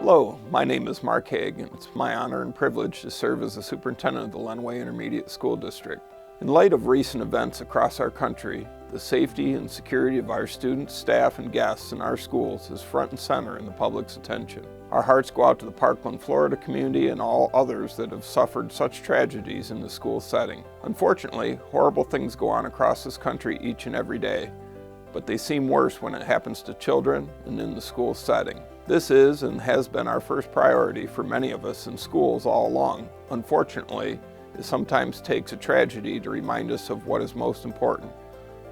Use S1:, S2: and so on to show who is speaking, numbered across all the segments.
S1: Hello, my name is Mark Haag, and it's my honor and privilege to serve as the Superintendent of the Lenawee Intermediate School District. In light of recent events across our country, the safety and security of our students, staff, and guests in our schools is front and center in the public's attention. Our hearts go out to the Parkland, Florida community and all others that have suffered such tragedies in the school setting. Unfortunately, horrible things go on across this country each and every day, but they seem worse when it happens to children and in the school setting. This is and has been our first priority for many of us in schools all along. Unfortunately, it sometimes takes a tragedy to remind us of what is most important.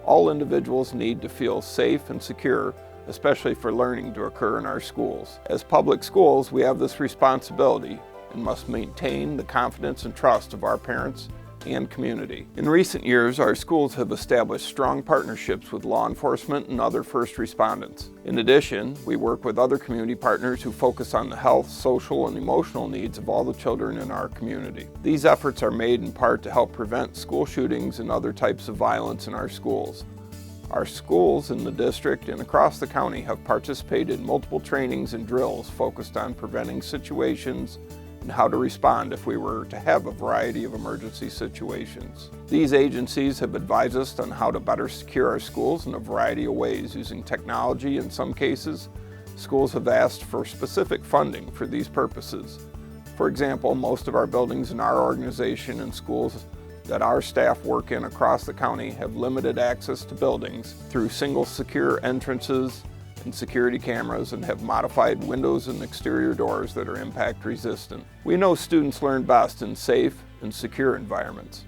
S1: All individuals need to feel safe and secure, especially for learning to occur in our schools. As public schools, we have this responsibility and must maintain the confidence and trust of our parents and community. In recent years, our schools have established strong partnerships with law enforcement and other first responders. In addition, we work with other community partners who focus on the health, social, and emotional needs of all the children in our community. These efforts are made in part to help prevent school shootings and other types of violence in our schools. Our schools in the district and across the county have participated in multiple trainings and drills focused on preventing situations and how to respond if we were to have a variety of emergency situations. These agencies have advised us on how to better secure our schools in a variety of ways using technology. In some cases, schools have asked for specific funding for these purposes. For example, most of our buildings in our organization and schools that our staff work in across the county have limited access to buildings through single secure entrances and security cameras and have modified windows and exterior doors that are impact resistant. We know students learn best in safe and secure environments.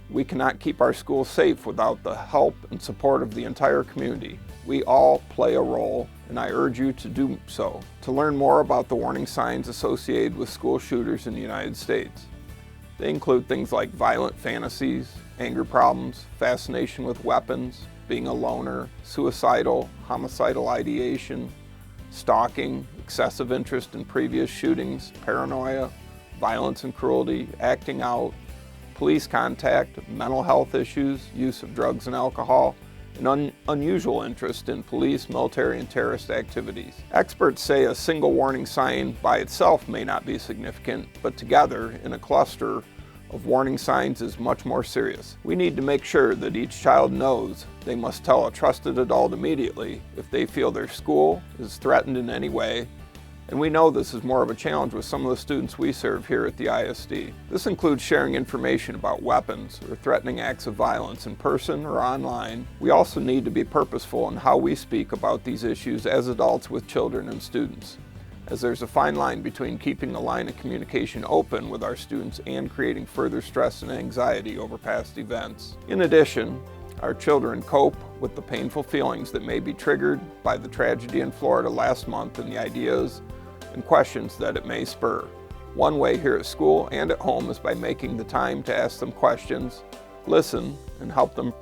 S1: We cannot keep our schools safe without the help and support of the entire community. We all play a role, and I urge you to do so. To learn more about the warning signs associated with school shooters in the United States. They include things like violent fantasies, anger problems, fascination with weapons, being a loner, suicidal, homicidal ideation, stalking, excessive interest in previous shootings, paranoia, violence and cruelty, acting out, police contact, mental health issues, use of drugs and alcohol, and unusual interest in police, military, and terrorist activities. Experts say a single warning sign by itself may not be significant, but together in a cluster of warning signs is much more serious. We need to make sure that each child knows they must tell a trusted adult immediately if they feel their school is threatened in any way, and we know this is more of a challenge with some of the students we serve here at the ISD. This includes sharing information about weapons or threatening acts of violence in person or online. We also need to be purposeful in how we speak about these issues as adults with children and students, as there's a fine line between keeping the line of communication open with our students and creating further stress and anxiety over past events. In addition, our children cope with the painful feelings that may be triggered by the tragedy in Florida last month and the ideas and questions that it may spur. One way here at school and at home is by making the time to ask them questions, listen, and help them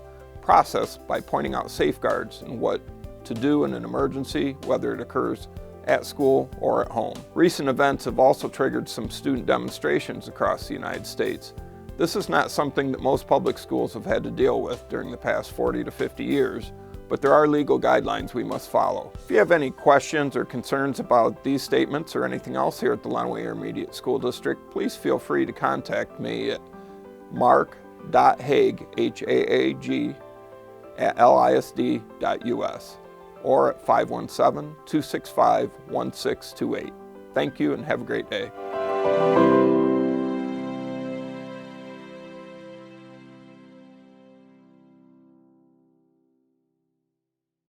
S1: process by pointing out safeguards and what to do in an emergency, whether it occurs at school or at home. Recent events have also triggered some student demonstrations across the United States. This is not something that most public schools have had to deal with during the past 40 to 50 years, but there are legal guidelines we must follow. If you have any questions or concerns about these statements or anything else here at the Lenawee Intermediate School District, please feel free to contact me at mark.haag, H-A-A-G, @lisd.us. or at 517-265-1628. Thank you and have a great day.